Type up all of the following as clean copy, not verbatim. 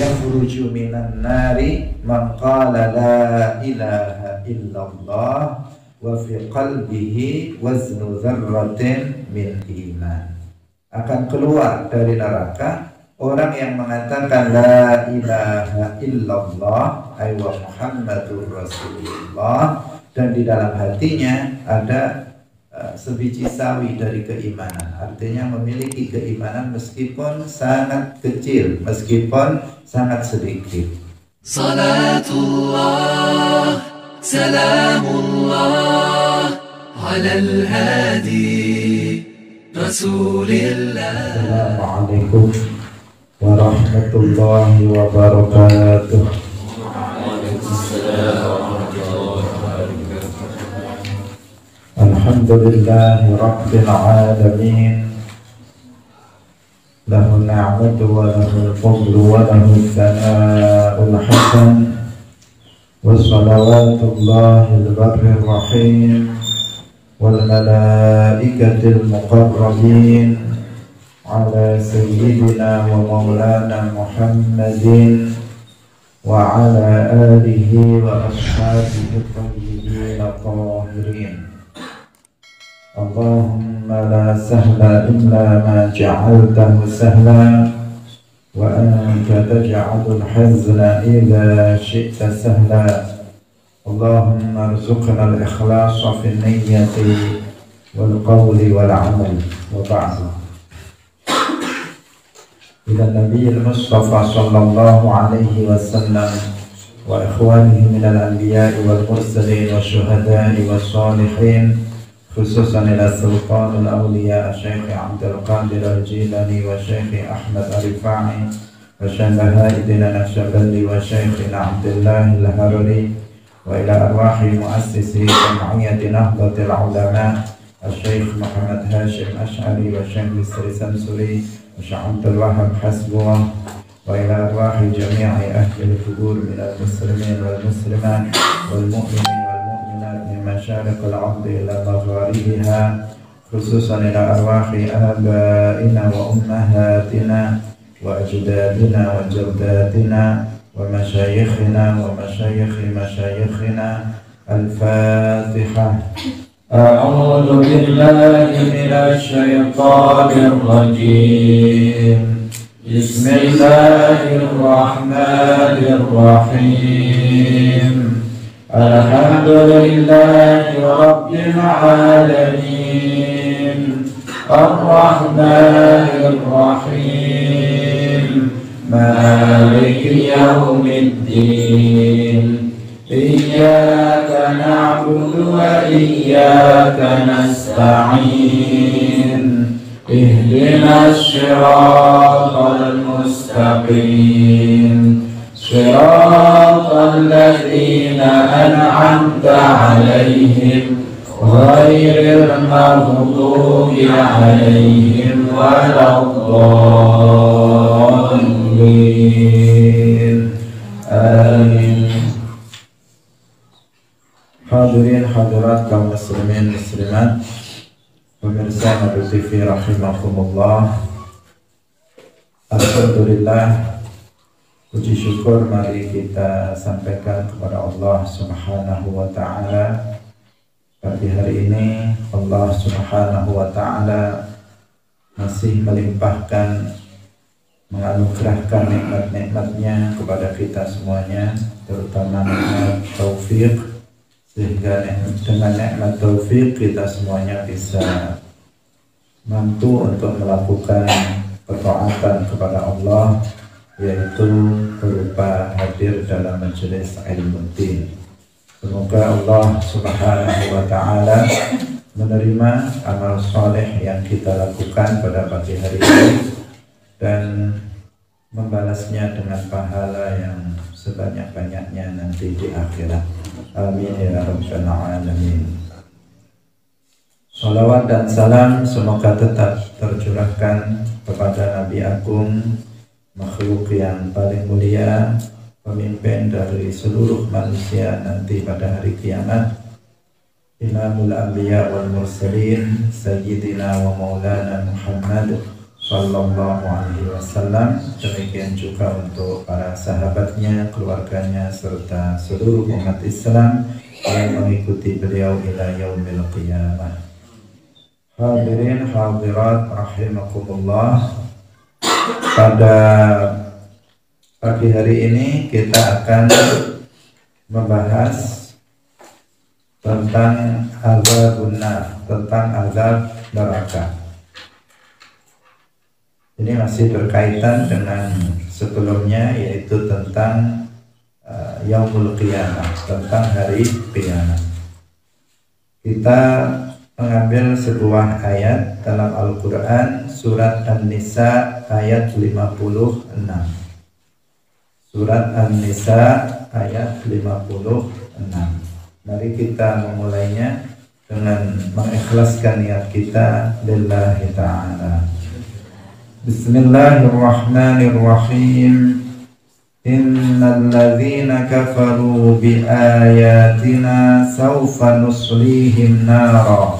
yakhruju minan nari man qala la ilaha illallah wa fi qalbihi waznu dzarratin min iman. Akan keluar dari neraka orang yang mengatakan la ilaha illallah ay wa Muhammadur Rasulullah, dan di dalam hatinya ada sebiji sawi dari keimanan. Artinya memiliki keimanan meskipun sangat kecil, meskipun sangat sedikit. Salatullah, salamullah ala al-hadi Rasulillah. Assalamualaikum warahmatullahi wabarakatuh. Alhamdulillahi rabbil alamin, lahu ni'matu wa lahu al-fadlu wa lahu al-thana'ul hasan, wa salawatullahi al-barri rahim wal malaikatil muqarrabin ala sayyidina wa maulana Muhammadin wa ala alihi wa ashabihi tayyibin tahirin. Allahumma la sahla illa ma ja'altahu sahla wa anta taj'alul hazna idha syi'ta sahla. Allahumma arzuqna al-ikhlasa fi niyyati wal qawli wal amal. Wa ba'du. Ila Nabi al-Mustafa sallallahu alaihi wasallam wa ikhwanihi minal anbiya'i wal mursalin wa syuhada'i wa salihin, khususan ila sultanul awliya Syekh Abdul Qadir al-Jilani wa Syekh Ahmad al-Rifa'i wa Syambahidina Naqsyabandi wa Syekh Abdullah al-Harari wa ila arwahi muassisi jam'iyyati Nahdlatul Ulama Syekh Muhammad Hashim Ash'ari wa Syekh Bisri Samsuri wa Syekh Abdul Wahab Hasbullah wa ila arwahi jami'i ahli al-qubur minal muslimin wal muslimat wal mu'minin مشارق الأرض إلى مغاربها، خصوصا إلى أرواح آبائنا وأمهاتنا وأجدادنا وجداتنا ومشايخنا ومشايخ مشايخنا. الفاتحة. أعوذ بالله من الشيطان الرجيم. بسم الله الرحمن الرحيم. Alhamdulillahi Rabbil Alamin, Ar-Rahmanir Rahim, Maliki Yawmiddin. Iyyaka na'budu wa iyyaka nasta'in. Ihdinas siratal mustaqim, صراط الذين أنعمت عليهم غير المغضوب عليهم ولا الضالين. آمين. Hadirin hadirat kaum muslimin muslimat, pemirsa Nabi TV rahimakumullah. Alhamdulillah, puji syukur mari kita sampaikan kepada Allah Subhanahu wa ta'ala. Pagi hari ini Allah Subhanahu wa ta'ala masih melimpahkan, menganugerahkan nikmat-nikmatnya kepada kita semuanya, terutama nikmat taufik, sehingga dengan nikmat taufik kita semuanya bisa mampu untuk melakukan ketaatan kepada Allah, yaitu berupa hadir dalam majelis ilmu din. Semoga Allah Subhanahu wa ta'ala menerima amal soleh yang kita lakukan pada pagi hari ini dan membalasnya dengan pahala yang sebanyak-banyaknya nanti di akhirat. Amin ya rabbal alamin. Salawat dan salam semoga tetap tercurahkan kepada Nabi Agung, makhluk yang paling mulia, pemimpin dari seluruh manusia nanti pada hari kiamat, Imamul Anbiya wal Mursalin, Sayyidina wa Maulana Muhammad sallallahu alaihi wasallam. Demikian juga untuk para para sahabatnya, keluarganya, serta seluruh umat Islam yang mengikuti beliau ila yaumil qiyamah. Hadirin hadirat rahimakumullah. Pada pagi hari ini kita akan membahas tentang azabun nar, tentang azab neraka. Ini masih berkaitan dengan sebelumnya, yaitu tentang yaumul qiyamah, tentang hari kiamat. Kita mengambil sebuah ayat dalam Al-Quran, surat An-Nisa ayat 56. Surat An-Nisa ayat 56. Mari kita memulainya dengan mengikhlaskan niat kita lillahi ta'ala. Bismillahirrahmanirrahim. Innal ladzina kafaru bi ayatina sawfa nuslihim naran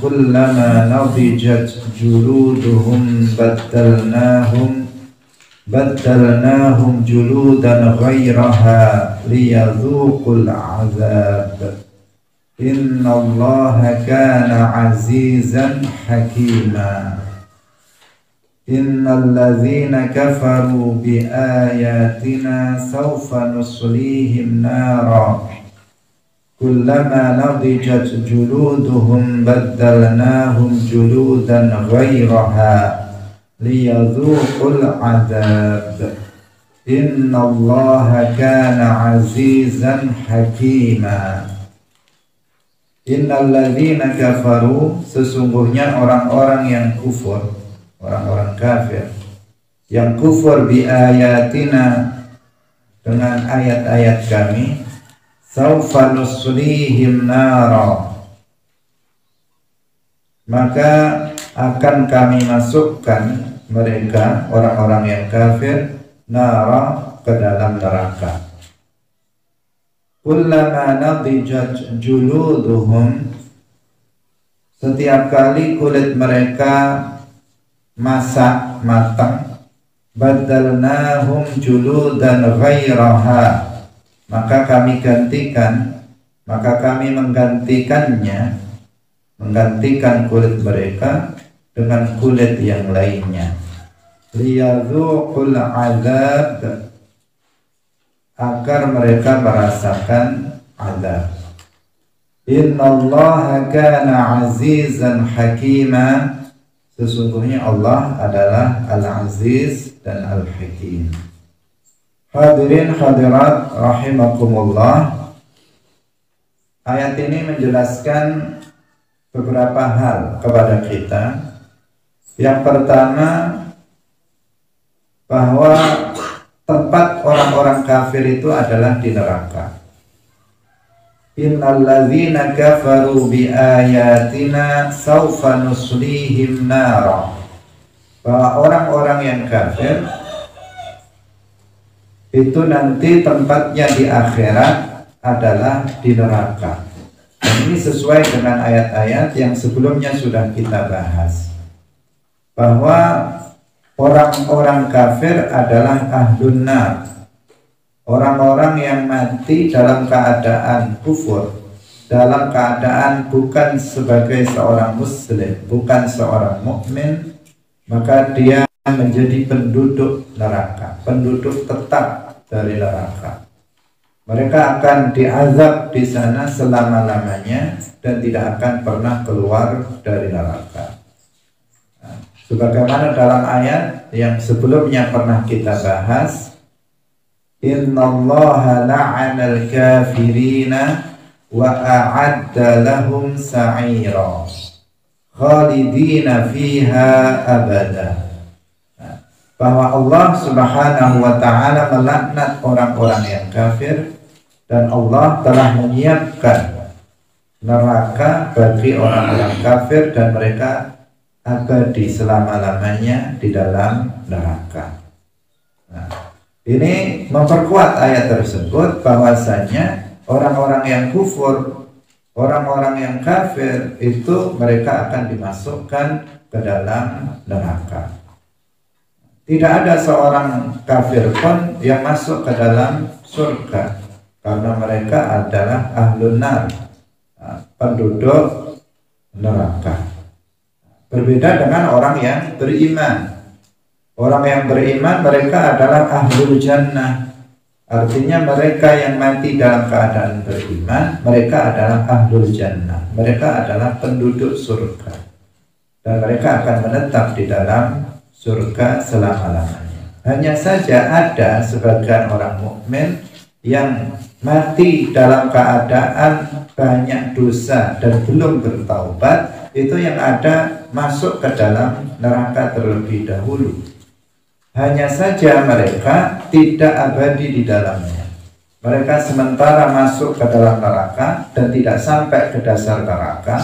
kullama nadijat juluduhum baddalnahum juludan ghairaha liyadhuqul azab. Innallaha kana azizan hakima. Innal ladzina kafaru bi ayatina sawfa nuslihim naran kullama nadijat juluduhum baddalnahum juludan ghairaha liyadhuqul azab. Innallaha kana azizan hakima. Innal ladzina kafaru, sesungguhnya orang-orang yang kufur, orang-orang kafir yang kufur bi ayatina, dengan ayat-ayat kami, sawfa nuslihim nara, maka akan kami masukkan mereka, orang-orang yang kafir, nara, ke dalam neraka. Kullama nadijat juluduhum, setiap kali kulit mereka masak matang, baddalnahum juludan ghairaha, maka kami menggantikan kulit mereka dengan kulit yang lainnya. Liyadhuqul azab, agar mereka merasakan azab. Innallaha kana azizan hakima, sesungguhnya Allah adalah Al-Aziz dan Al-Hakim. Hadirin hadirat rahimakumullah. Ayat ini menjelaskan beberapa hal kepada kita. Yang pertama, bahwa tempat orang-orang kafir itu adalah di neraka. Innal ladzina kafaru bi ayatina sawfa nuslihim nara, bahwa orang-orang yang kafir itu nanti tempatnya di akhirat adalah di neraka. Dan ini sesuai dengan ayat-ayat yang sebelumnya sudah kita bahas, bahwa orang-orang kafir adalah ahlun nar, orang-orang yang mati dalam keadaan kufur, dalam keadaan bukan sebagai seorang muslim, bukan seorang mukmin, maka dia menjadi penduduk neraka, penduduk tetap dari neraka. Mereka akan diazab di sana selama-lamanya dan tidak akan pernah keluar dari neraka. Sebagaimana dalam ayat yang sebelumnya pernah kita bahas, Innallaha la'anal kafirina wa a'adda lahum sa'ira khalidina fiha abada. Bahwa Allah subhanahu wa ta'ala melaknat orang-orang yang kafir, dan Allah telah menyiapkan neraka bagi orang-orang kafir, dan mereka abadi selama-lamanya di dalam neraka. Nah, ini memperkuat ayat tersebut bahwasanya orang-orang yang kufur, orang-orang yang kafir itu mereka akan dimasukkan ke dalam neraka. Tidak ada seorang kafir pun yang masuk ke dalam surga, karena mereka adalah ahlun nar, penduduk neraka. Berbeda dengan orang yang beriman. Orang yang beriman mereka adalah ahlul jannah. Artinya mereka yang mati dalam keadaan beriman, mereka adalah ahlul jannah. Mereka adalah penduduk surga, dan mereka akan menetap di dalam surga selama-lamanya. Hanya saja ada sebagian orang mukmin yang mati dalam keadaan banyak dosa dan belum bertaubat, itu yang ada masuk ke dalam neraka terlebih dahulu. Hanya saja mereka tidak abadi di dalamnya. Mereka sementara masuk ke dalam neraka dan tidak sampai ke dasar neraka,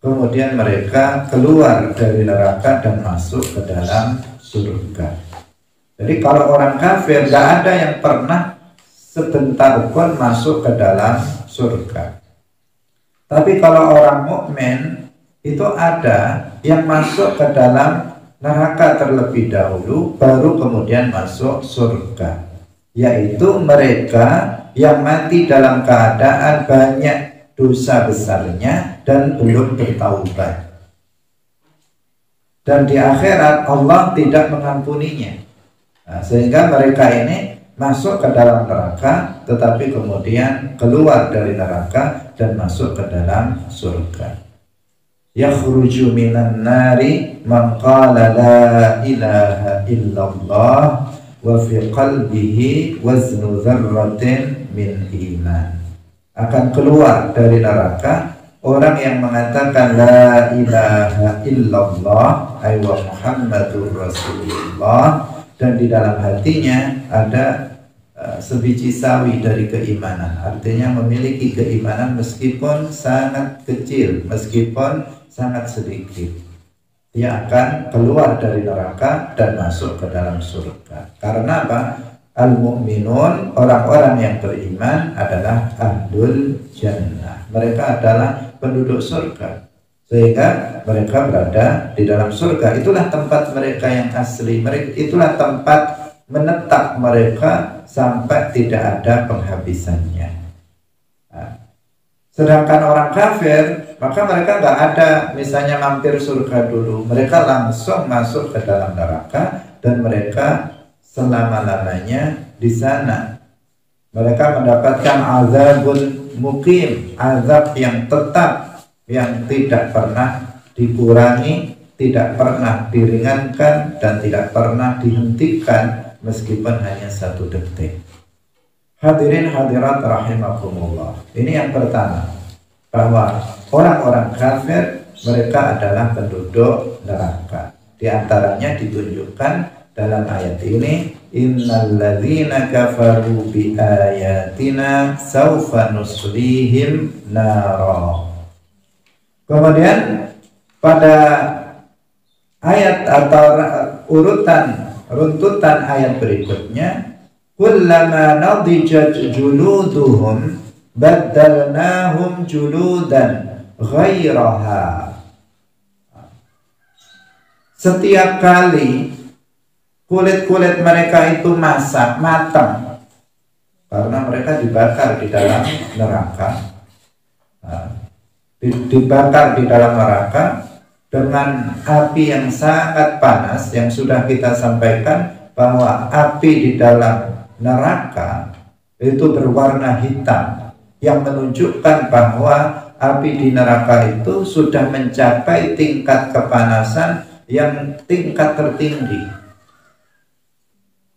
kemudian mereka keluar dari neraka dan masuk ke dalam surga. Jadi kalau orang kafir, tidak ada yang pernah sebentar pun masuk ke dalam surga. Tapi kalau orang mukmin itu ada yang masuk ke dalam neraka terlebih dahulu, baru kemudian masuk surga. Yaitu mereka yang mati dalam keadaan banyak dosa besarnya dan belum bertaubat, dan di akhirat Allah tidak mengampuninya. Sehingga mereka ini masuk ke dalam neraka, tetapi kemudian keluar dari neraka dan masuk ke dalam surga. Yakhruju minan nari man qala la ilaha illallah wa fi qalbihi waznu dzarratin min iman. Akan keluar dari neraka orang yang mengatakan la ilaha illallah ay wa Muhammadur Rasulullah, dan di dalam hatinya ada sebiji sawi dari keimanan. Artinya memiliki keimanan meskipun sangat kecil, meskipun sangat sedikit. Dia akan keluar dari neraka dan masuk ke dalam surga. Karena apa? Al-mu'minun, orang-orang yang beriman adalah ahlul jannah. Mereka adalah penduduk surga, sehingga mereka berada di dalam surga. Itulah tempat mereka yang asli. Itulah tempat menetap mereka sampai tidak ada penghabisannya. Sedangkan orang kafir, maka mereka nggak ada misalnya mampir surga dulu. Mereka langsung masuk ke dalam neraka dan mereka selama-lamanya di sana. Mereka mendapatkan azabun muqim, azab yang tetap, yang tidak pernah dikurangi, tidak pernah diringankan, dan tidak pernah dihentikan meskipun hanya 1 detik. Hadirin hadirat rahimakumullah. Ini yang pertama, bahwa orang-orang kafir mereka adalah penduduk neraka. Di antaranya ditunjukkan dalam ayat ini, innal ladzina kafaru bi ayatina saufa nuslihim nara. Kemudian pada ayat atau runtutan ayat berikutnya, kullama nadijat juluduhum baddalnahum juludan ghairaha. Setiap kali kulit-kulit mereka itu matang, karena mereka dibakar di dalam neraka. Dibakar di dalam neraka dengan api yang sangat panas, yang sudah kita sampaikan bahwa api di dalam neraka itu berwarna hitam, yang menunjukkan bahwa api di neraka itu sudah mencapai tingkat kepanasan yang tingkat tertinggi.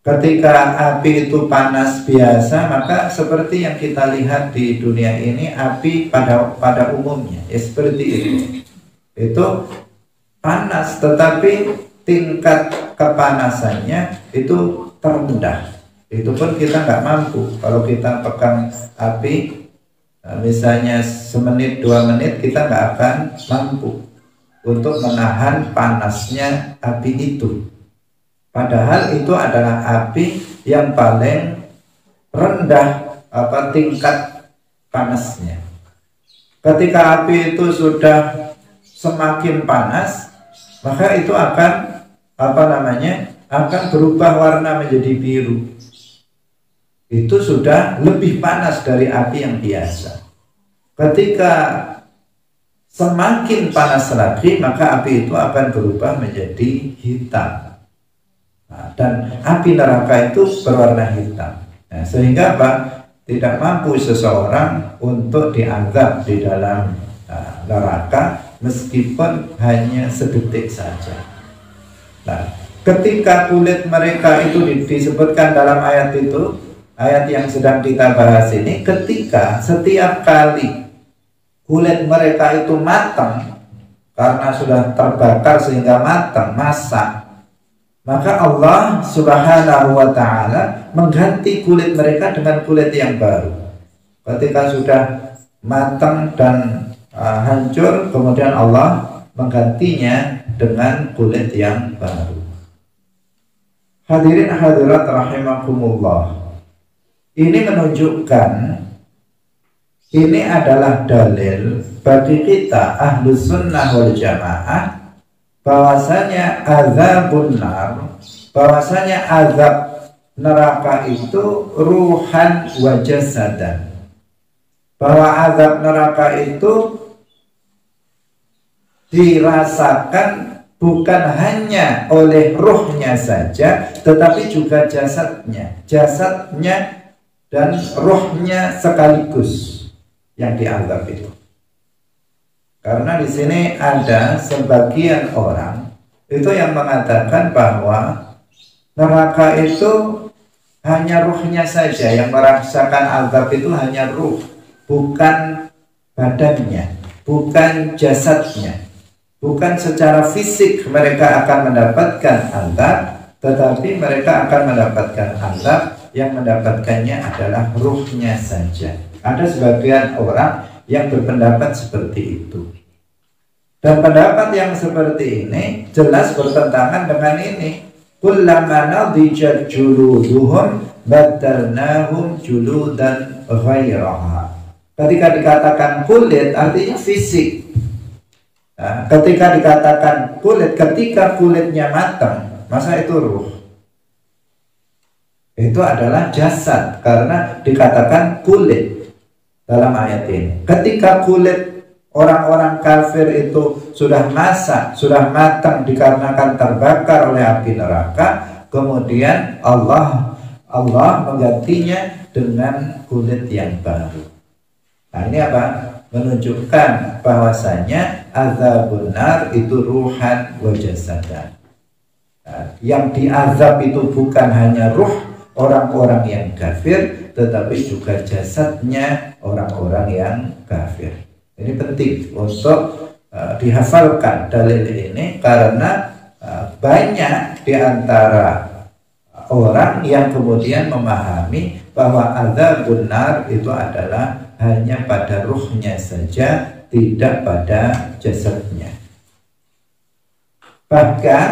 Ketika api itu panas biasa, maka seperti yang kita lihat di dunia ini, api pada umumnya seperti itu panas, tetapi tingkat kepanasannya itu terendah. Itu pun kita nggak mampu. Kalau kita pegang api misalnya semenit 2 menit, kita nggak akan mampu untuk menahan panasnya api itu. Padahal itu adalah api yang paling rendah tingkat panasnya. Ketika api itu sudah semakin panas, maka itu akan akan berubah warna menjadi biru. Itu sudah lebih panas dari api yang biasa. Ketika semakin panas lagi, maka api itu akan berubah menjadi hitam. Dan api neraka itu berwarna hitam. Sehingga apa? Tidak mampu seseorang untuk diazab di dalam neraka meskipun hanya sedetik saja. Ketika kulit mereka itu disebutkan dalam ayat itu, ayat yang sedang kita bahas ini, ketika setiap kali kulit mereka itu matang karena sudah terbakar sehingga matang, masak, maka Allah Subhanahu wa ta'ala mengganti kulit mereka dengan kulit yang baru. Ketika sudah matang dan hancur, kemudian Allah menggantinya dengan kulit yang baru. Hadirin hadirat rahimakumullah, ini menunjukkan, ini adalah dalil bagi kita Ahlus Sunnah wal Jamaah bahwasanya azabun nar, bahwasanya azab neraka itu ruhan wa jasadan, bahwa azab neraka itu dirasakan bukan hanya oleh ruhnya saja, tetapi juga jasadnya dan ruhnya sekaligus yang diazab itu. Karena di sini ada sebagian orang itu yang mengatakan bahwa neraka itu hanya ruhnya saja yang merasakan azab, itu hanya ruh, bukan badannya, bukan jasadnya. Bukan secara fisik mereka akan mendapatkan azab, tetapi mereka akan mendapatkan azab yang mendapatkannya adalah ruhnya saja. Ada sebagian orang yang berpendapat seperti itu. Dan pendapat yang seperti ini jelas bertentangan dengan ini. Kullama nadijat juluduhum baddalnahum juludan ghairaha. Ketika dikatakan kulit artinya fisik. Ketika dikatakan kulit, ketika kulitnya matang, masa itu ruh? Itu adalah jasad, karena dikatakan kulit dalam ayat ini. Ketika kulit orang-orang kafir itu sudah masak, sudah matang dikarenakan terbakar oleh api neraka, kemudian Allah menggantinya dengan kulit yang baru. Nah, ini apa? Menunjukkan bahwasanya azabun nar itu ruhan wa jasadan. Yang diazab itu bukan hanya ruh orang-orang yang kafir, tetapi juga jasadnya orang-orang yang kafir. Ini penting untuk dihafalkan dalil ini, karena banyak di antara orang yang kemudian memahami bahwa azabun nar itu adalah hanya pada ruhnya saja, tidak pada jasadnya. Bahkan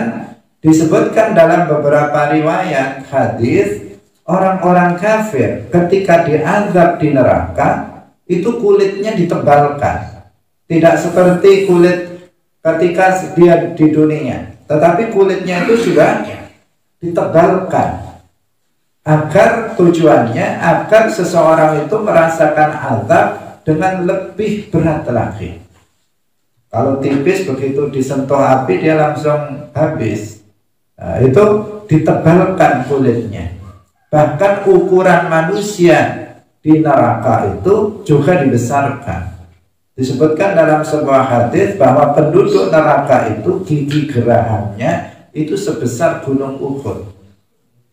disebutkan dalam beberapa riwayat hadis, orang-orang kafir ketika diazab di neraka itu kulitnya ditebalkan, tidak seperti kulit ketika dia di dunia, tetapi kulitnya itu sudah ditebalkan. Agar tujuannya agar seseorang itu merasakan azab dengan lebih berat lagi. Kalau tipis begitu disentuh api dia langsung habis. Itu ditebalkan kulitnya. Bahkan ukuran manusia di neraka itu juga dibesarkan. Disebutkan dalam sebuah hadis bahwa penduduk neraka itu gigi gerahamnya itu sebesar gunung Uhud.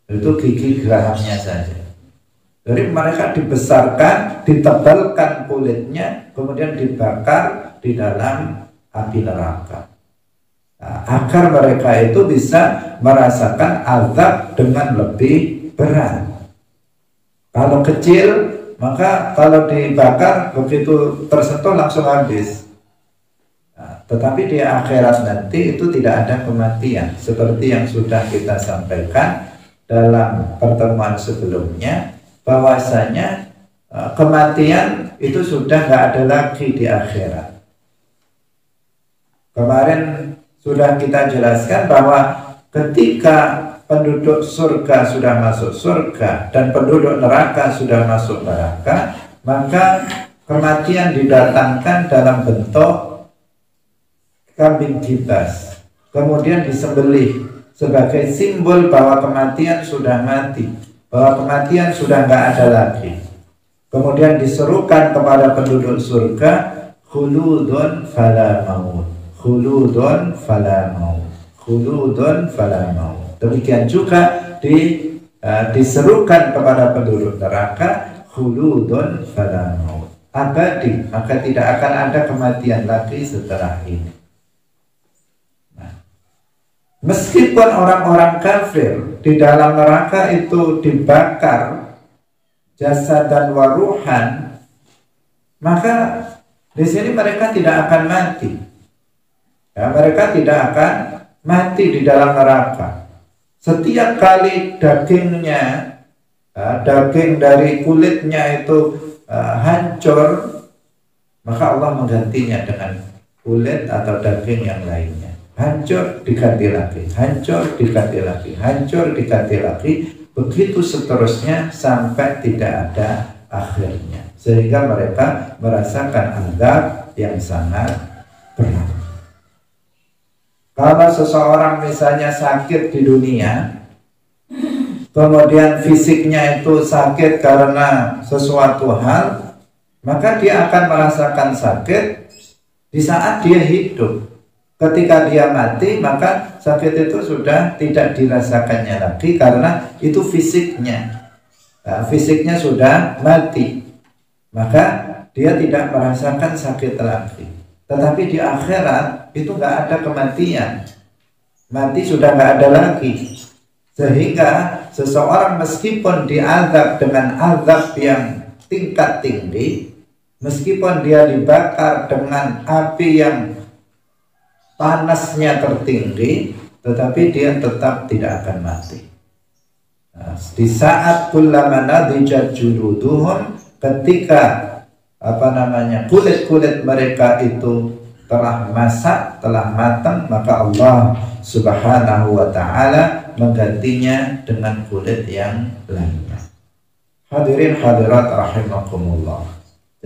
Itu gigi gerahamnya saja. Jadi mereka dibesarkan, ditebalkan kulitnya, kemudian dibakar di dalam api neraka. Agar mereka itu bisa merasakan azab dengan lebih berat. Kalau kecil, maka kalau dibakar begitu tersentuh langsung habis. Tetapi di akhirat nanti itu tidak ada kematian, seperti yang sudah kita sampaikan dalam pertemuan sebelumnya, bahwasanya kematian itu sudah nggak ada lagi di akhirat. Kemarin sudah kita jelaskan bahwa ketika penduduk surga sudah masuk surga dan penduduk neraka sudah masuk neraka, maka kematian didatangkan dalam bentuk kambing kibas, kemudian disembelih sebagai simbol bahwa kematian sudah mati, bahwa kematian sudah nggak ada lagi. Kemudian diserukan kepada penduduk surga, khuludun fala maut, khuludun fala maut, khuludun fala maut. Demikian juga diserukan kepada penduduk neraka, khuludun fala maut, abadi, maka tidak akan ada kematian lagi setelah ini. Nah, meskipun orang-orang kafir di dalam neraka itu dibakar jasad dan waruhan, maka di sini mereka tidak akan mati. Ya, mereka tidak akan mati di dalam neraka. Setiap kali dagingnya, daging dari kulitnya itu hancur, maka Allah menggantinya dengan kulit atau daging yang lainnya. Hancur diganti lagi, hancur diganti lagi, hancur diganti lagi, begitu seterusnya sampai tidak ada akhirnya, sehingga mereka merasakan azab yang sangat berat. Kalau seseorang misalnya sakit di dunia, kemudian fisiknya itu sakit karena sesuatu hal, maka dia akan merasakan sakit di saat dia hidup. Ketika dia mati, maka sakit itu sudah tidak dirasakannya lagi karena itu fisiknya. Nah, fisiknya sudah mati, maka dia tidak merasakan sakit lagi. Tetapi di akhirat itu nggak ada kematian, mati sudah nggak ada lagi, sehingga seseorang meskipun diazab dengan azab yang tingkat tinggi, meskipun dia dibakar dengan api yang panasnya tertinggi, tetapi dia tetap tidak akan mati. Nah, di saat kullama nadijat juluduhum, ketika kulit-kulit mereka itu telah masak, telah matang, maka Allah Subhanahu wa ta'ala menggantinya dengan kulit yang lainnya. Hadirin hadirat rahimakumullah.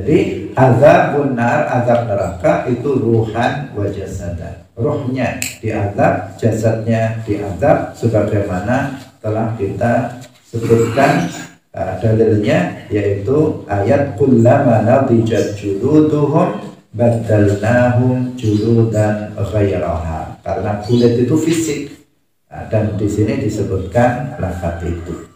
Jadi azabun nar, azab neraka itu ruhan wa jasadan. Ruhnya diazab, jasadnya diazab, sebagaimana telah kita sebutkan dalilnya, yaitu ayat kullama nadijat juluduhum badalnahum juludan ghairaha, karena kulit itu fisik. Dan di sini disebutkan lafaz itu.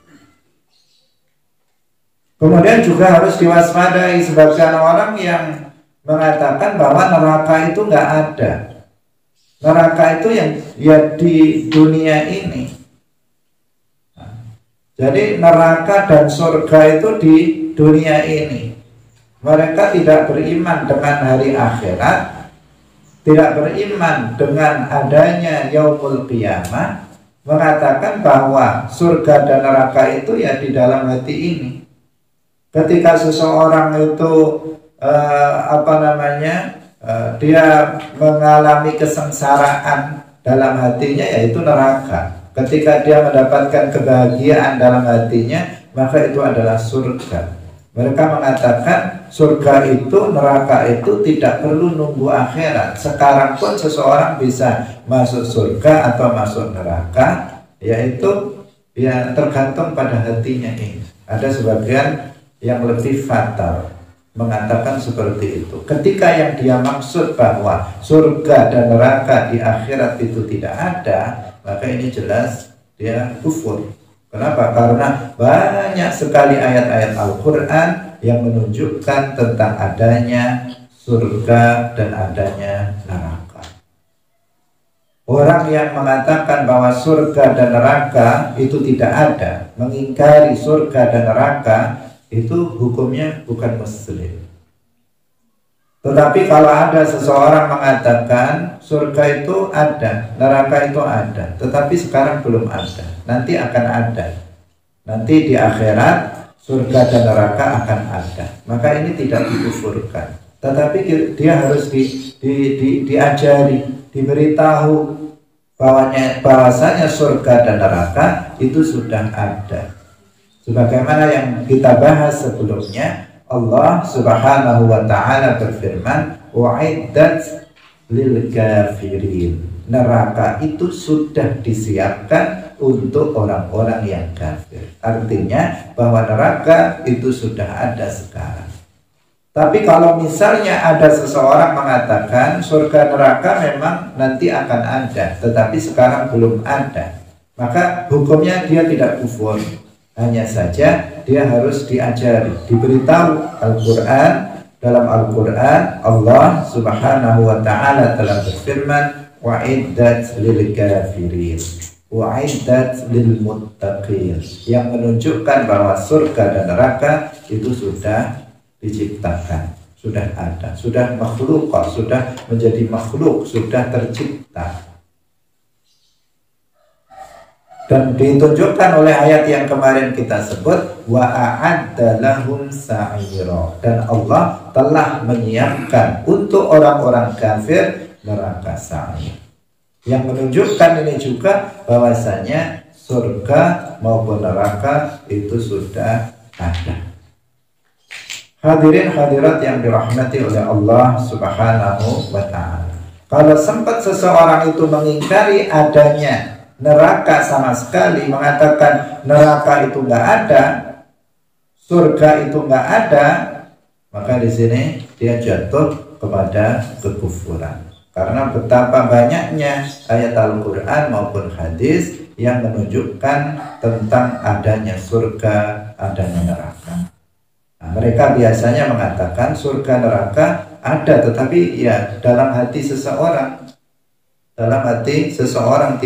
Kemudian juga harus diwaspadai sebagian orang yang mengatakan bahwa neraka itu nggak ada. Neraka itu yang ya di dunia ini. Jadi neraka dan surga itu di dunia ini. Mereka tidak beriman dengan hari akhirat, tidak beriman dengan adanya yaumul qiyamah, mengatakan bahwa surga dan neraka itu ya di dalam hati ini. Ketika seseorang itu dia mengalami kesengsaraan dalam hatinya, yaitu neraka. Ketika dia mendapatkan kebahagiaan dalam hatinya, maka itu adalah surga. Mereka mengatakan surga itu, neraka itu tidak perlu nunggu akhirat. Sekarang pun seseorang bisa masuk surga atau masuk neraka, yaitu ya tergantung pada hatinya ini. Ada sebagian yang lebih fatal mengatakan seperti itu. Ketika yang dia maksud bahwa surga dan neraka di akhirat itu tidak ada, maka ini jelas dia kufur. Kenapa? Karena banyak sekali ayat-ayat Al-Quran yang menunjukkan tentang adanya surga dan adanya neraka. Orang yang mengatakan bahwa surga dan neraka itu tidak ada, mengingkari surga dan neraka, itu hukumnya bukan muslim. Tetapi kalau ada seseorang mengatakan surga itu ada, neraka itu ada, tetapi sekarang belum ada, nanti akan ada, nanti di akhirat surga dan neraka akan ada, maka ini tidak dikufurkan. Tetapi dia harus diajari, diberitahu bahwasanya surga dan neraka itu sudah ada. Sebagaimana yang kita bahas sebelumnya, Allah Subhanahu wa taala berfirman, "U'iddat lil kafirin." Neraka itu sudah disiapkan untuk orang-orang yang kafir. Artinya bahwa neraka itu sudah ada sekarang. Tapi kalau misalnya ada seseorang mengatakan surga neraka memang nanti akan ada, tetapi sekarang belum ada, maka hukumnya dia tidak kufur. Hanya saja dia harus diajari, diberitahu Al-Quran. Dalam Al-Quran Allah Subhanahu wa ta'ala telah berfirman, wa'iddat lil kafirin, wa'iddat lil muttaqin, yang menunjukkan bahwa surga dan neraka itu sudah diciptakan, sudah ada, sudah makhluk, sudah menjadi makhluk, sudah tercipta. Dan ditunjukkan oleh ayat yang kemarin kita sebut, wa a'adda lahum sa'ira, dan Allah telah menyiapkan untuk orang-orang kafir neraka sa'ir. Yang menunjukkan ini juga bahwasanya surga maupun neraka itu sudah ada. Hadirin hadirat yang dirahmati oleh Allah Subhanahu wa ta'ala, kalau sempat seseorang itu mengingkari adanya neraka sama sekali, mengatakan neraka itu nggak ada, surga itu nggak ada, maka di sini dia jatuh kepada kekufuran. Karena betapa banyaknya ayat Al-Quran maupun hadis yang menunjukkan tentang adanya surga, adanya neraka. Nah, mereka biasanya mengatakan surga neraka ada, tetapi ya dalam hati seseorang, dalam hati seseorang,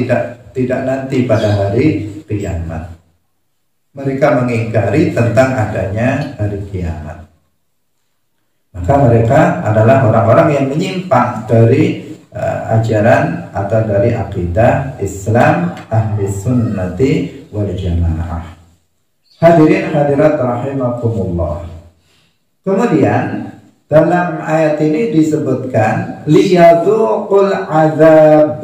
tidak nanti pada hari kiamat. Mereka mengingkari tentang adanya hari kiamat. Maka mereka adalah orang-orang yang menyimpang dari ajaran atau dari akidah Islam ahli sunnati wal jamaah. Hadirin hadirat rahimakumullah. Kemudian dalam ayat ini disebutkan liyadzuqul azab,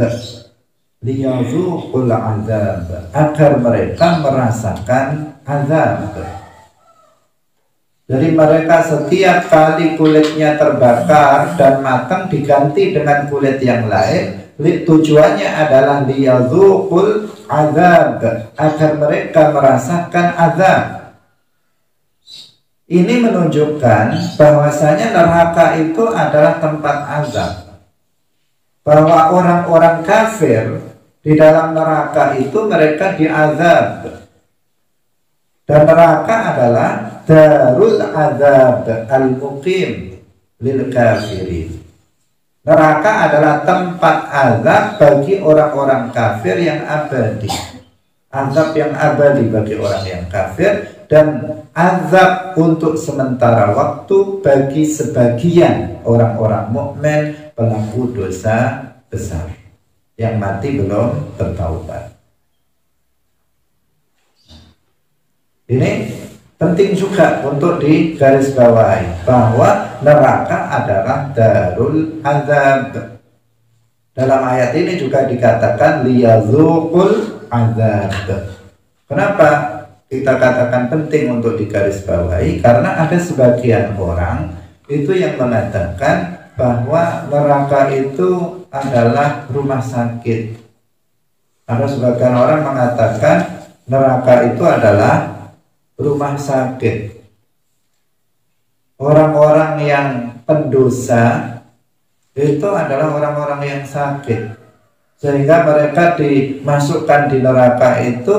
liyadzuqul azab, agar mereka merasakan azab. Jadi mereka setiap kali kulitnya terbakar dan matang diganti dengan kulit yang lain, tujuannya adalah liyadzuqul azab, agar mereka merasakan azab. Ini menunjukkan bahwasanya neraka itu adalah tempat azab, bahwa orang-orang kafir di dalam neraka itu mereka diazab, dan neraka adalah darul azab al-muqim lil kafirin. Neraka adalah tempat azab bagi orang-orang kafir yang abadi, azab yang abadi bagi orang yang kafir, dan azab untuk sementara waktu bagi sebagian orang-orang mukmin pelaku dosa besar yang mati belum bertaubat. Ini penting juga untuk digarisbawahi bahwa neraka adalah darul azab. Dalam ayat ini juga dikatakan liyadzuqul azab. Kenapa kita katakan penting untuk digarisbawahi? Karena ada sebagian orang itu yang mengatakan bahwa neraka itu adalah rumah sakit. Ada sebagian orang mengatakan neraka itu adalah rumah sakit. Orang-orang yang pendosa itu adalah orang-orang yang sakit, sehingga mereka dimasukkan di neraka itu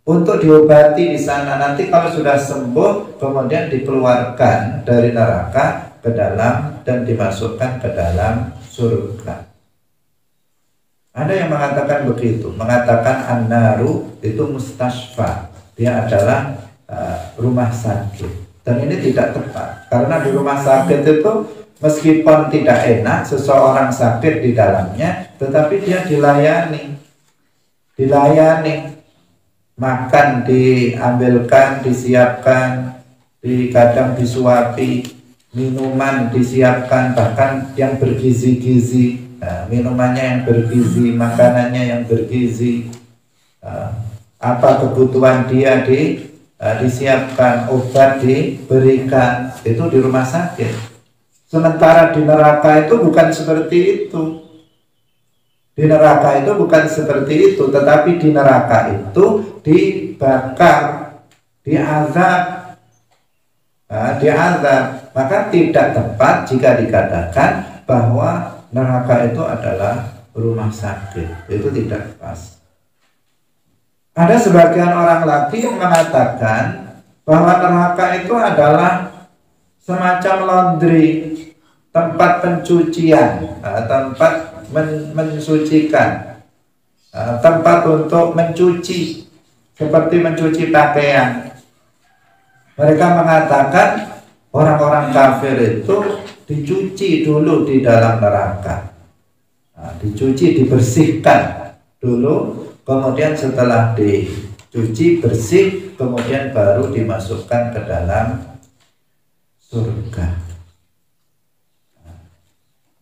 untuk diobati di sana. Nanti kalau sudah sembuh, kemudian dikeluarkan dari neraka ke dalam dan dimasukkan ke dalam surga. Ada yang mengatakan begitu, mengatakan an-naru itu mustasfa, dia adalah rumah sakit. Dan ini tidak tepat, karena di rumah sakit itu meskipun tidak enak, seseorang sakit di dalamnya, tetapi dia dilayani, makan diambilkan, disiapkan, kadang disuapi, minuman disiapkan, bahkan yang bergizi-gizi. Nah, minumannya yang bergizi, makanannya yang bergizi, apa kebutuhan dia disiapkan, obat diberikan, itu di rumah sakit. Sementara di neraka itu bukan seperti itu. Di neraka itu bukan seperti itu, tetapi di neraka itu dibakar, diazab, diazab. Maka tidak tepat jika dikatakan bahwa neraka itu adalah rumah sakit. Itu tidak pas. Ada sebagian orang lagi yang mengatakan bahwa neraka itu adalah semacam laundry, tempat pencucian, tempat mensucikan, tempat untuk mencuci, seperti mencuci pakaian. Mereka mengatakan orang-orang kafir itu dicuci dulu di dalam neraka, dicuci, dibersihkan dulu. Kemudian setelah dicuci bersih, kemudian baru dimasukkan ke dalam surga.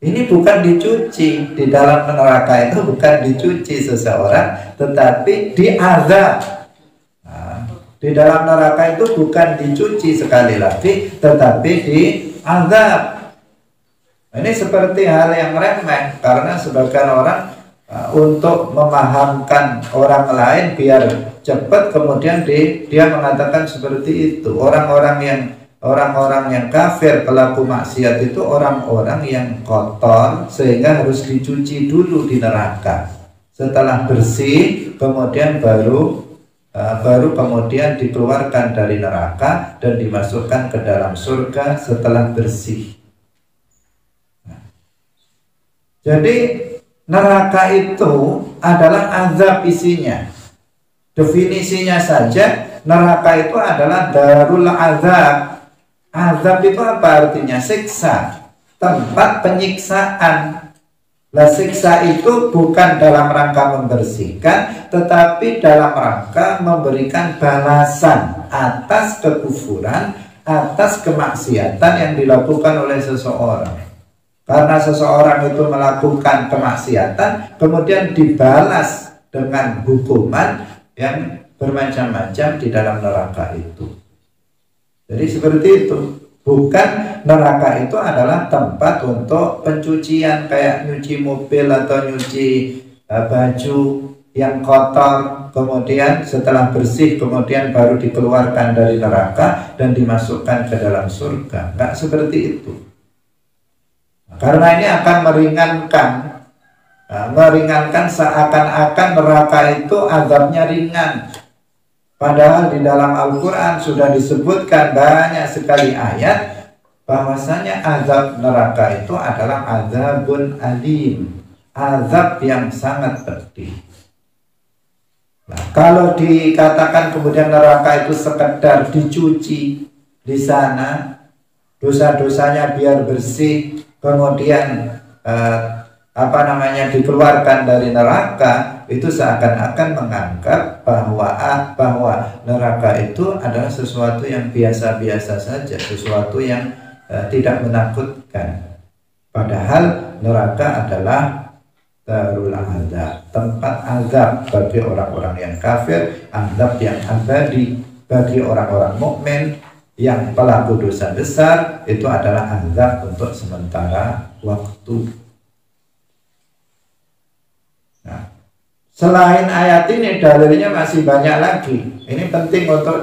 Ini bukan dicuci, di dalam neraka itu bukan dicuci seseorang, tetapi diazab. Di dalam neraka itu bukan dicuci sekali lagi, tetapi diazab. Ini seperti hal yang remeh, karena sebagian orang untuk memahamkan orang lain biar cepat, kemudian dia mengatakan seperti itu. Orang-orang yang kafir, pelaku maksiat itu orang-orang yang kotor, sehingga harus dicuci dulu di neraka. Setelah bersih, kemudian baru kemudian dikeluarkan dari neraka dan dimasukkan ke dalam surga setelah bersih. Jadi neraka itu adalah azab isinya. Definisinya saja, neraka itu adalah darul azab. Azab itu apa artinya? Siksa, tempat penyiksaan. Nah, siksa itu bukan dalam rangka membersihkan, tetapi dalam rangka memberikan balasan atas kekufuran, atas kemaksiatan yang dilakukan oleh seseorang. Karena seseorang itu melakukan kemaksiatan, kemudian dibalas dengan hukuman yang bermacam-macam di dalam neraka itu. Jadi seperti itu. Bukan neraka itu adalah tempat untuk pencucian, kayak nyuci mobil atau nyuci baju yang kotor, kemudian setelah bersih kemudian baru dikeluarkan dari neraka dan dimasukkan ke dalam surga. Enggak seperti itu. Karena ini akan meringankan seakan-akan neraka itu azabnya ringan. Padahal di dalam Al-Quran sudah disebutkan banyak sekali ayat bahwasanya azab neraka itu adalah azabun alim, azab yang sangat pedih. Nah, kalau dikatakan kemudian neraka itu sekedar dicuci di sana, dosa-dosanya biar bersih, kemudian dikeluarkan dari neraka, itu seakan-akan menganggap bahwa neraka itu adalah sesuatu yang biasa-biasa saja, sesuatu yang tidak menakutkan. Padahal neraka adalah darul azab, tempat azab bagi orang-orang yang kafir, azab yang abadi bagi orang-orang mukmin yang pelaku dosa besar, itu adalah azab untuk sementara waktu. Nah, selain ayat ini dalilnya masih banyak lagi. Ini penting untuk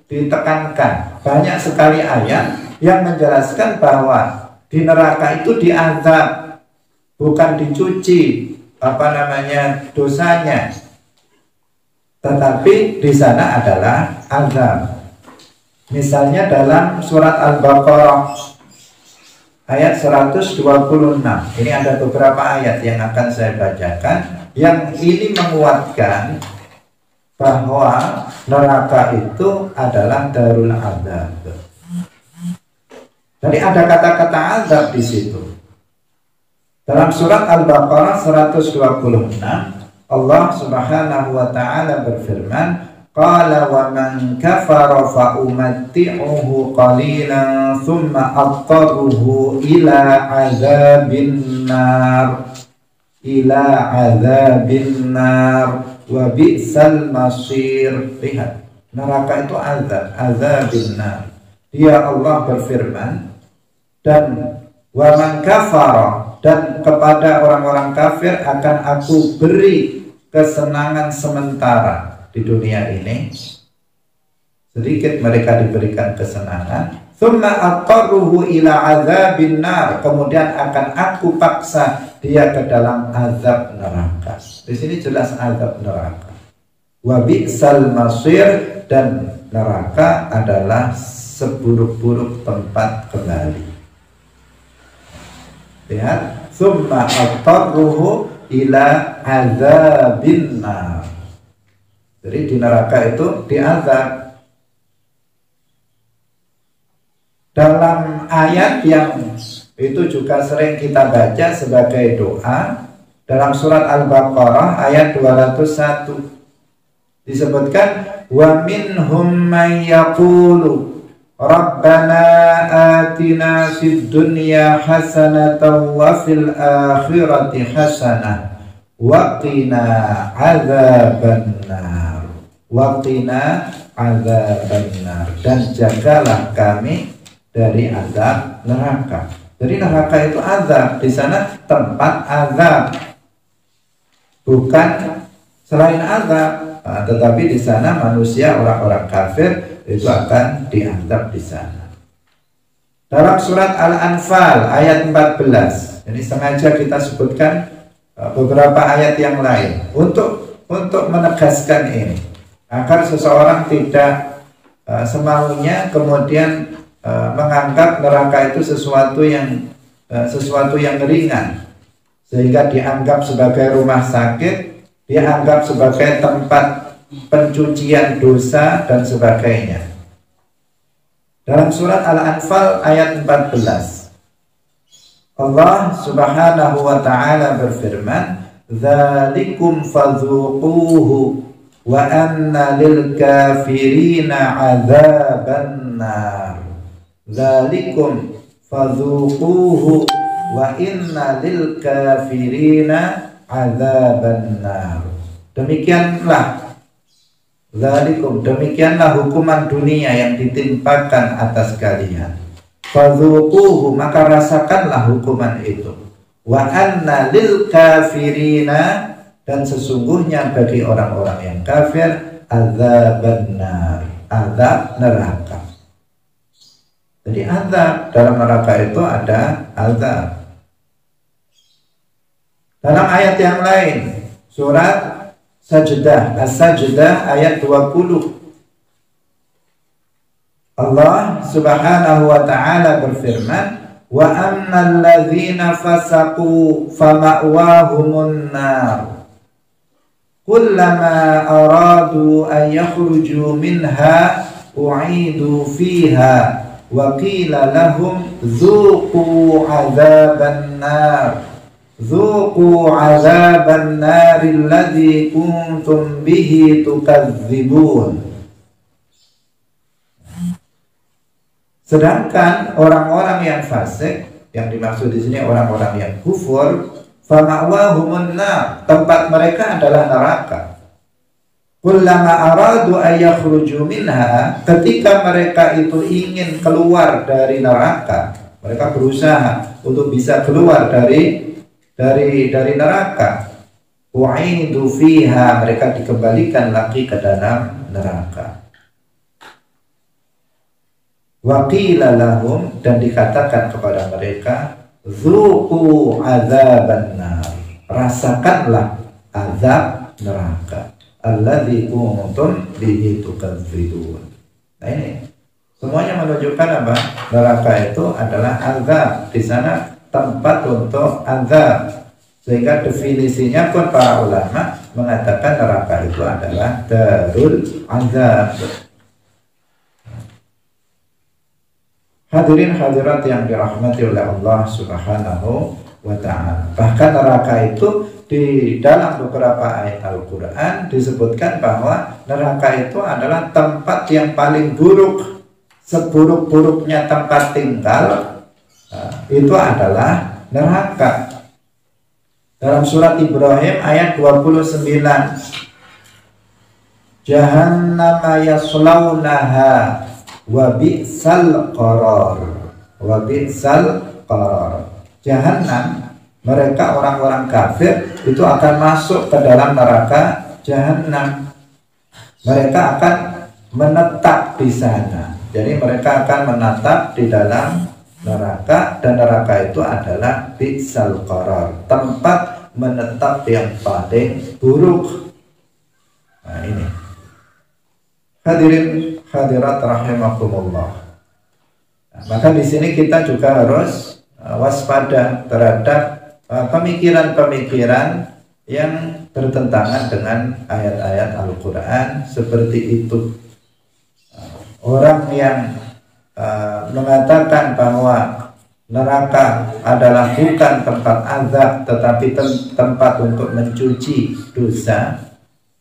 ditekankan. Banyak sekali ayat yang menjelaskan bahwa di neraka itu diazab, bukan dicuci dosanya, tetapi di sana adalah azab. Misalnya dalam surat Al-Baqarah ayat 126. Ini ada beberapa ayat yang akan saya bacakan, yang ini menguatkan bahwa neraka itu adalah darul azab. Jadi ada kata-kata azab di situ. Dalam surat Al-Baqarah 126, Allah Subhanahu wa taala berfirman, qala wa man kafara fa umatti'uhu qalilan thumma attaruhu ila azabin nar ila azabin nar wa bi'sal masir. Lihat, neraka itu azabin nar. Dia Allah berfirman, dan wa man kafara, dan kepada orang-orang kafir akan aku beri kesenangan sementara di dunia ini. Sedikit mereka diberikan kesenangan. Tsumma aqarruhu ila azabin nar, kemudian akan aku paksa dia ke dalam azab neraka. Di sini jelas azab neraka. Wa bi'sal masir, dan neraka adalah seburuk-buruk tempat kembali. Lihat, tsumma aqarruhu ila azabin nar. Jadi di neraka itu diazab. Dalam ayat yang itu juga sering kita baca sebagai doa, dalam surat Al-Baqarah ayat 201 disebutkan, wa minhum man yaqulu rabbana atina fid dunya hasanatan wa fil akhirati hasanah wa qina adzabannar wa qina adzabannar, dan jagalah kami dari azab neraka. Jadi neraka itu azab, di sana tempat azab, bukan selain azab. Tetapi di sana manusia, orang-orang kafir itu akan diazab di sana. Dalam surat Al-Anfal ayat 14, ini sengaja kita sebutkan beberapa ayat yang lain untuk menegaskan ini, agar seseorang tidak semaunya kemudian menganggap neraka itu sesuatu yang ringan, sehingga dianggap sebagai rumah sakit, dianggap sebagai tempat pencucian dosa dan sebagainya. Dalam surat Al-Anfal ayat 14, Allah Subhanahu wa ta'ala berfirman, dzalikum fadzuquhu wa anna lil kafirina adzaban nar. Dzalikum fadzuquhu wa inna lil kafirina adzaban nar. Demikianlah, dzalikum, demikianlah hukuman dunia yang ditimpakan atas kalian. Fadzuquhu, maka rasakanlah hukuman itu. Wa anna lil kafirina, dan sesungguhnya bagi orang-orang yang kafir, adzaban nar, azab neraka. Jadi azab dalam neraka itu ada azab. Dalam ayat yang lain, surat Sajdah, As-Sajdah ayat 20, Allah Subhanahu wa ta'ala berfirman, wa ammal ladzina fasaqu fama'wahumun nar kullama aradu an yakhruju minha u'idu fiha wa qila lahum dzuqu azaban nar dzuqu azaban nar alladzi kuntum bihi tukadzibun. Sedangkan orang-orang yang fasik, yang dimaksud di sini orang-orang yang kufur, fama'wahumun nar, tempat mereka adalah neraka. Kullama aradu ayakhruju minha, ketika mereka itu ingin keluar dari neraka, mereka berusaha untuk bisa keluar dari neraka. U'idu fiha, mereka dikembalikan lagi ke dalam neraka. Wa qila lahum, dan dikatakan kepada mereka, dzuqu azaban nar, rasakanlah azab neraka. Alladzi kuntum bihi tukadzibun. Nah ini semuanya menunjukkan apa? Neraka itu adalah azab. Di sana tempat untuk azab. Sehingga definisinya pun para ulama mengatakan neraka itu adalah darul azab. Hadirin hadirat yang dirahmati oleh Allah Subhanahu wa ta'ala. Bahkan neraka itu di dalam beberapa ayat Al-Quran disebutkan bahwa neraka itu adalah tempat yang paling buruk. Seburuk-buruknya tempat tinggal itu adalah neraka. Dalam surat Ibrahim ayat 29. Jahannama yaslaunaha wa bi'sal qarar. Wa bi'sal qarar. Jahannam, mereka orang-orang kafir itu akan masuk ke dalam neraka Jahannam. Mereka akan menetap di sana. Jadi mereka akan menetap di dalam neraka, dan neraka itu adalah bi'sal qarar, tempat menetap yang paling buruk. Nah ini. Hadirin hadirat rahimakumullah. Nah, maka di sini kita juga harus waspada terhadap pemikiran-pemikiran yang bertentangan dengan ayat-ayat Al-Quran seperti itu. Orang yang mengatakan bahwa neraka adalah bukan tempat azab tetapi tempat untuk mencuci dosa,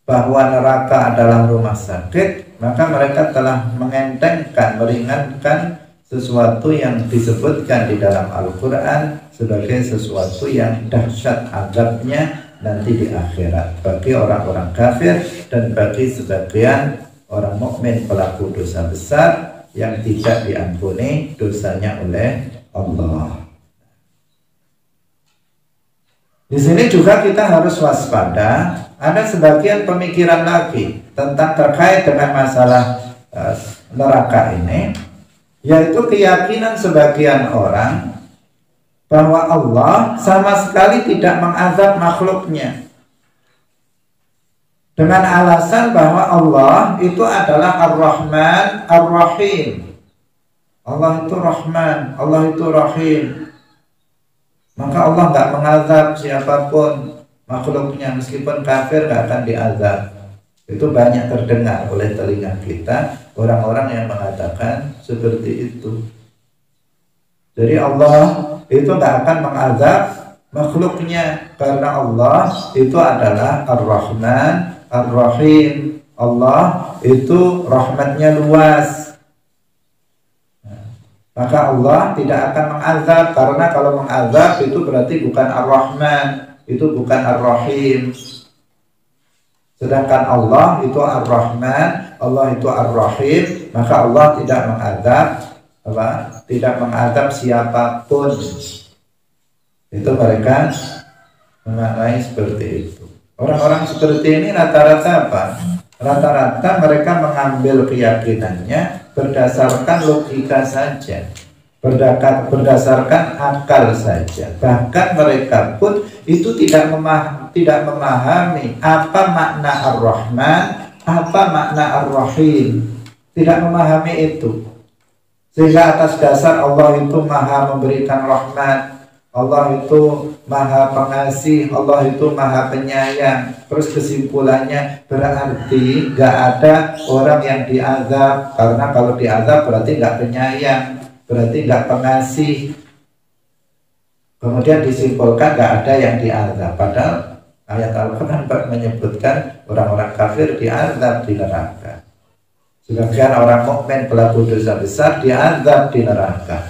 bahwa neraka adalah rumah sakit, maka mereka telah mengentengkan, meringankan sesuatu yang disebutkan di dalam Al-Quran sebagai sesuatu yang dahsyat azabnya nanti di akhirat bagi orang-orang kafir dan bagi sebagian orang mukmin pelaku dosa besar yang tidak diampuni dosanya oleh Allah. Di sini juga kita harus waspada. Ada sebagian pemikiran lagi tentang terkait dengan masalah neraka ini, yaitu keyakinan sebagian orang bahwa Allah sama sekali tidak mengazab makhluknya, dengan alasan bahwa Allah itu adalah Ar-Rahman Ar-Rahim. Allah itu Rahman, Allah itu Rahim. Maka Allah nggak mengazab siapapun makhluknya, meskipun kafir nggak akan diazab. Itu banyak terdengar oleh telinga kita orang-orang yang mengatakan seperti itu. Jadi Allah itu nggak akan mengazab makhluknya karena Allah itu adalah Ar-Rahman Ar-Rahim. Allah itu rahmatnya luas. Maka Allah tidak akan mengazab, karena kalau mengazab itu berarti bukan Ar-Rahman, itu bukan Ar-Rahim. Sedangkan Allah itu Ar-Rahman, Allah itu Ar-Rahim, maka Allah tidak mengazab tidak mengazab siapapun. Itu mereka memaknai seperti itu. Orang-orang seperti ini rata-rata apa? Rata-rata mereka mengambil keyakinannya berdasarkan logika saja, berdasarkan akal saja. Bahkan mereka pun itu tidak memahami apa makna Ar-Rahman, apa makna Ar-Rahim. Tidak memahami itu. Sehingga atas dasar Allah itu maha memberikan rahmat, Allah itu maha pengasih, Allah itu maha penyayang. Terus kesimpulannya berarti gak ada orang yang diazab, karena kalau diazab berarti gak penyayang, berarti gak pengasih. Kemudian disimpulkan gak ada yang diazab, padahal ayat Al-Quran menyebutkan orang-orang kafir diazab di neraka. Sebagian orang mukmin pelaku dosa besar diazab di neraka.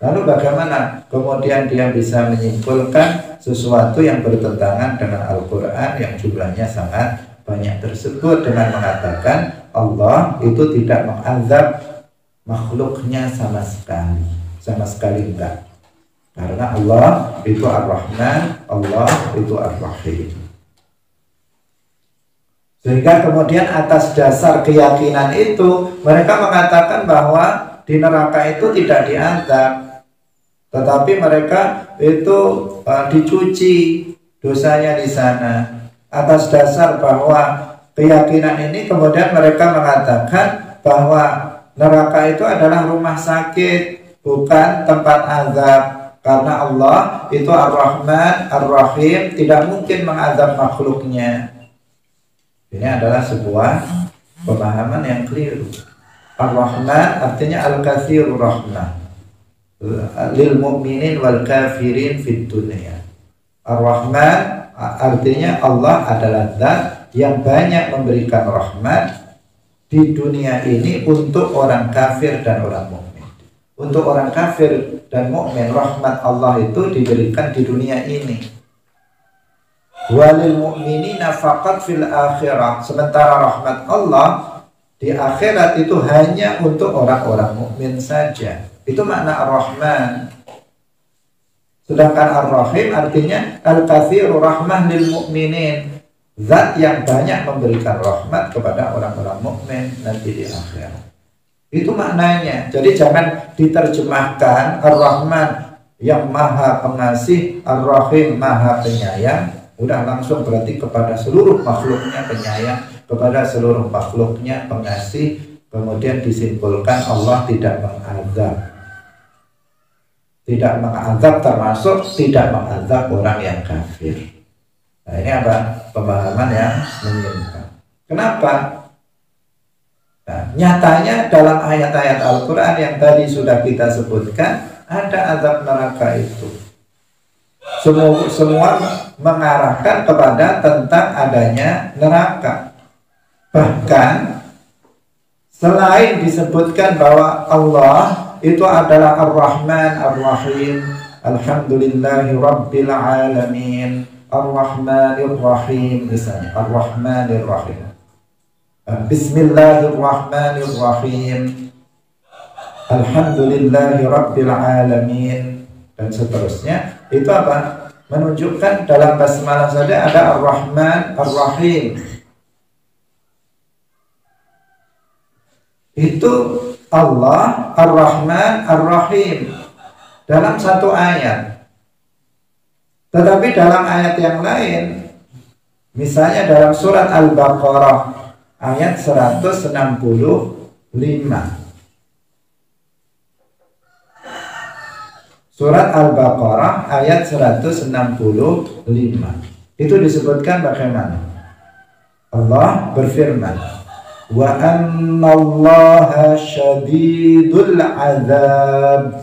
Lalu bagaimana kemudian dia bisa menyimpulkan sesuatu yang bertentangan dengan Al-Quran yang jumlahnya sangat banyak tersebut dengan mengatakan Allah itu tidak mengazab makhluknya sama sekali enggak. Karena Allah itu Ar-Rahman, Allah itu Ar-Rahim. Sehingga kemudian atas dasar keyakinan itu mereka mengatakan bahwa di neraka itu tidak diazab, tetapi mereka itu dicuci dosanya di sana. Atas dasar bahwa keyakinan ini kemudian mereka mengatakan bahwa neraka itu adalah rumah sakit, bukan tempat azab. Karena Allah itu Ar-Rahman Ar-Rahim, tidak mungkin mengazab makhluknya. Ini adalah sebuah pemahaman yang keliru. Ar-Rahman artinya Al-Kathirur Rahmah lil mu'minin wal kafirin fid dunya. Ar-Rahman artinya Allah adalah zat yang banyak memberikan rahmat di dunia ini untuk orang kafir dan orang mukmin. Untuk orang kafir dan mukmin rahmat Allah itu diberikan di dunia ini. walil mu'minina faqat fil akhirah. Sementara rahmat Allah di akhirat itu hanya untuk orang-orang mukmin saja. Itu makna Ar-Rahman. Sedangkan Ar-Rahim artinya al-katsiru rahmah lil mu'minin. Zat yang banyak memberikan rahmat kepada orang-orang mukmin nanti di akhirat. Itu maknanya. Jadi jangan diterjemahkan Ar-Rahman yang maha pengasih, Ar-Rahim maha penyayang, udah langsung berarti kepada seluruh makhluknya penyayang, kepada seluruh makhluknya pengasih. Kemudian disimpulkan Allah tidak mengazab. Tidak mengazab termasuk tidak mengazab orang yang kafir. Nah ini apa? Pemahaman yang menyimpang. Kenapa? Nah, nyatanya dalam ayat-ayat Al-Quran yang tadi sudah kita sebutkan, ada azab neraka itu. Semua mengarahkan kepada tentang adanya neraka. Bahkan selain disebutkan bahwa Allah itu adalah Ar-Rahman Ar-Rahim, Alhamdulillahi Rabbil Alamin, Ar-Rahmanir Rahim, misalnya Ar-Rahmanir Rahim, Bismillahirrahmanirrahim, Alhamdulillahi Rabbil Alamin, dan seterusnya. Itu apa? Menunjukkan dalam basmalah saja ada Ar-Rahman Ar-Rahim. Itu Allah Ar-Rahman Ar-Rahim dalam satu ayat. Tetapi dalam ayat yang lain, misalnya dalam surat Al-Baqarah ayat 165, surat Al-Baqarah ayat 165, itu disebutkan bagaimana? Allah berfirman, wa annallaha syadidul azab,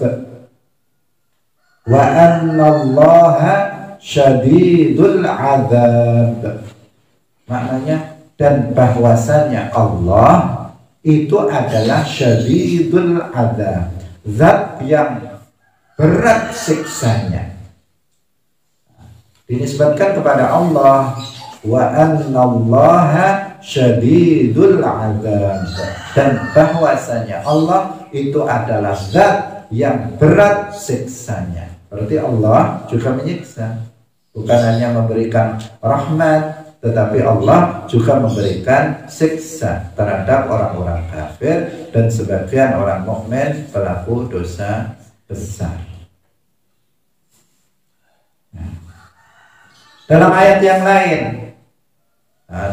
wa annallaha syadidul azab. Maknanya, dan bahwasannya Allah itu adalah syadidul azab, zat yang berat siksanya. Dinisbatkan kepada Allah, wa annallaha syadidul azab, dan bahwasanya Allah itu adalah zat yang berat siksanya. Berarti Allah juga menyiksa, bukan hanya memberikan rahmat, tetapi Allah juga memberikan siksa terhadap orang-orang kafir dan sebagian orang mukmin pelaku dosa besar. Dalam ayat yang lain,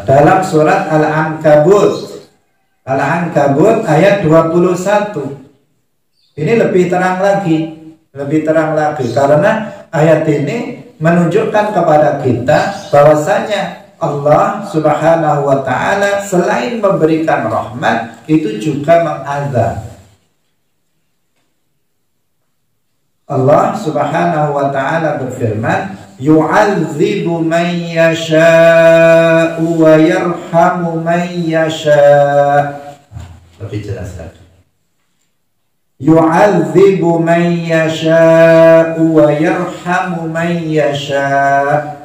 dalam surat Al-Ankabut ayat 21, ini lebih terang lagi karena ayat ini menunjukkan kepada kita bahwasanya Allah Subhanahu wa ta'ala selain memberikan rahmat itu juga mengazab. Allah Subhanahu wa ta'ala berfirman, yu'adzibu man yasha'u wa yarhamu man yasha'. Lebih jelas lagi. Yu'adzibu man yasha'u wa yarhamu man yasha'.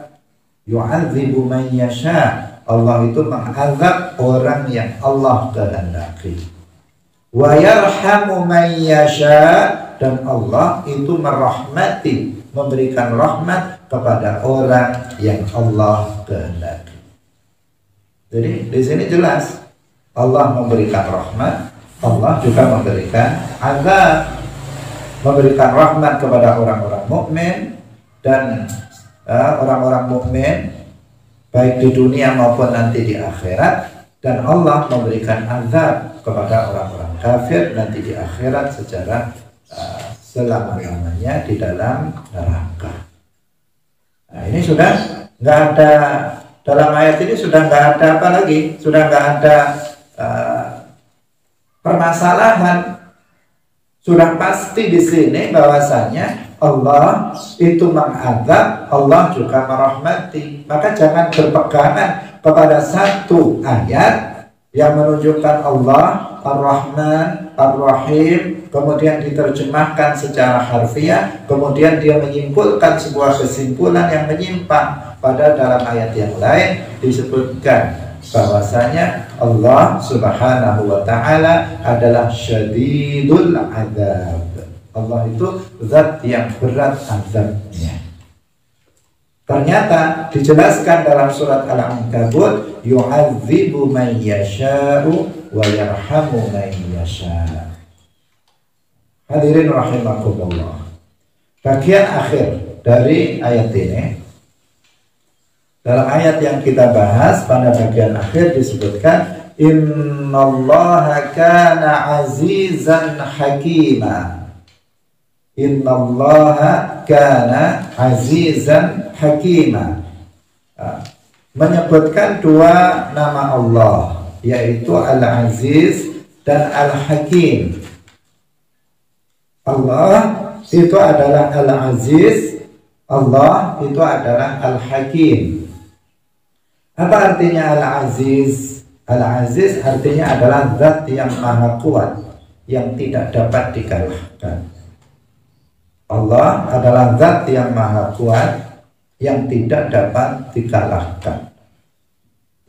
Yu'adzibu man yasha'. Allah itu mengazab orang yang Allah kehendaki. Wa yarhamu man yasha', dan Allah itu merahmati, memberikan rahmat kepada orang yang Allah kehendaki. Jadi di sini jelas Allah memberikan rahmat, Allah juga memberikan azab, memberikan rahmat kepada orang-orang mukmin dan orang-orang mukmin baik di dunia maupun nanti di akhirat, dan Allah memberikan azab kepada orang-orang kafir nanti di akhirat secara selama-lamanya di dalam neraka. Nah, ini sudah nggak ada, dalam ayat ini sudah nggak ada apa lagi, sudah nggak ada permasalahan. Sudah pasti di sini bahwasanya Allah itu mengazab, Allah juga merahmati. Maka jangan berpegangan kepada satu ayat yang menunjukkan Allah Ar-Rahman Ar-Rahim, kemudian diterjemahkan secara harfiah, kemudian dia menyimpulkan sebuah kesimpulan yang menyimpang. Pada dalam ayat yang lain disebutkan bahwasanya Allah Subhanahu wa Ta'ala adalah syadidul adzab. Allah itu zat yang berat azabnya. Ternyata dijelaskan dalam surat Al-Ankabut, yu'adzibu man yasha'u wa yarhamu man yasha'. Hadirin rahimakumullah. Bagian akhir dari ayat ini, dalam ayat yang kita bahas pada bagian akhir disebutkan innallaha kana azizan hakima. Innallaha kana azizan hakima. Menyebutkan dua nama Allah, yaitu Al-Aziz dan Al-Hakim. Allah itu adalah Al-Aziz, Allah itu adalah Al-Hakim. Apa artinya Al-Aziz? Al-Aziz artinya adalah zat yang maha kuat, yang tidak dapat dikalahkan. Allah adalah zat yang maha kuat, yang tidak dapat dikalahkan.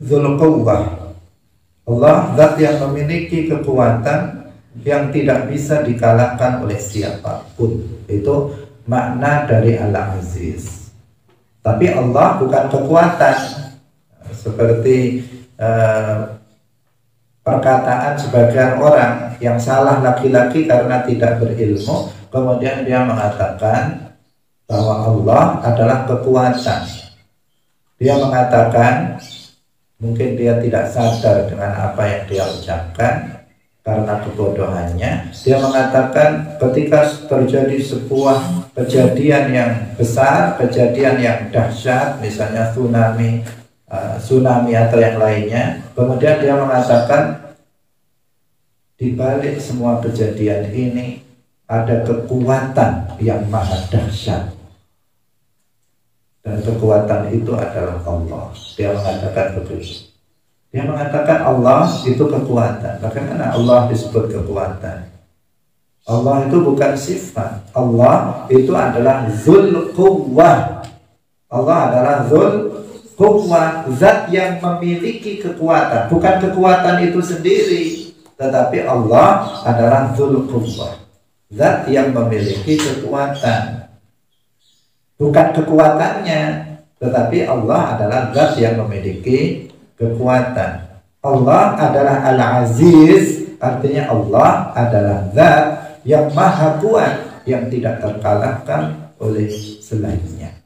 Dzul Quwwah. Allah zat yang memiliki kekuatan yang tidak bisa dikalahkan oleh siapapun. Itu makna dari Al-Aziz. Tapi Allah bukan kekuatan. Seperti perkataan sebagian orang yang salah laki-laki karena tidak berilmu, kemudian dia mengatakan bahwa Allah adalah kekuatan. Dia mengatakan, mungkin dia tidak sadar dengan apa yang dia ucapkan karena kebodohannya. Dia mengatakan ketika terjadi sebuah kejadian yang besar, kejadian yang dahsyat, misalnya tsunami atau yang lainnya, kemudian dia mengatakan di balik semua kejadian ini ada kekuatan yang maha dahsyat, dan kekuatan itu adalah Allah. Dia mengatakan begitu. Dia mengatakan Allah itu kekuatan. Bagaimana Allah disebut kekuatan? Allah itu bukan sifat. Allah itu adalah Dzul Quwwah. Allah adalah Dzul Quwwah, zat yang memiliki kekuatan. Bukan kekuatan itu sendiri, tetapi Allah adalah Dzul Quwwah, zat yang memiliki kekuatan. Bukan kekuatannya, tetapi Allah adalah zat yang memiliki kekuatan. Allah adalah Al-Aziz, artinya Allah adalah zat yang maha kuat, yang tidak terkalahkan oleh selainnya.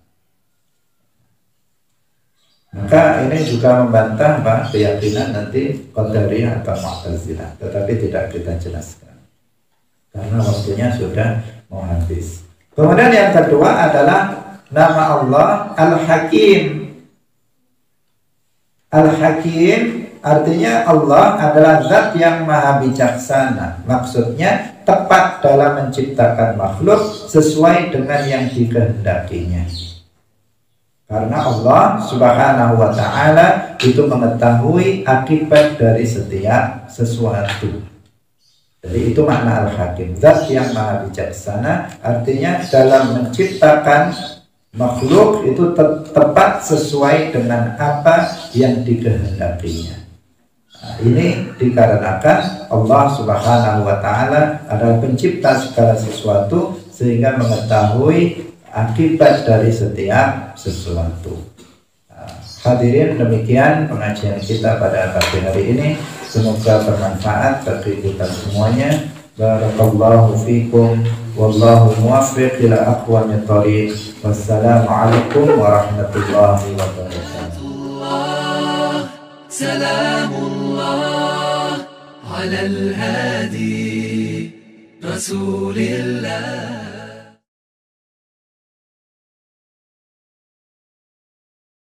Maka ini juga membantah keyakinan nanti Qadariyah atau Mu'tazilah, tetapi tidak kita jelaskan karena waktunya sudah mau habis. Kemudian yang kedua adalah nama Allah Al-Hakim. Al-Hakim artinya Allah adalah zat yang maha bijaksana. Maksudnya tepat dalam menciptakan makhluk sesuai dengan yang dikehendakinya. Karena Allah Subhanahu wa Ta'ala itu mengetahui akibat dari setiap sesuatu. Jadi itu makna Al-Hakim, zat yang maha bijaksana. Artinya dalam menciptakan makhluk itu tepat sesuai dengan apa yang dikehendakinya. Nah, ini dikarenakan Allah Subhanahu wa Ta'ala adalah pencipta segala sesuatu, sehingga mengetahui akibat dari setiap sesuatu. Hadirin, demikian pengajian kita pada pagi hari ini. Semoga bermanfaat bagi kita semuanya. Barakallahu fikum, wallahu muwaffiq ila aqwamit thoriq. Wassalamualaikum warahmatullahi wabarakatuh. Salamullah ala al-hadi Rasulillah.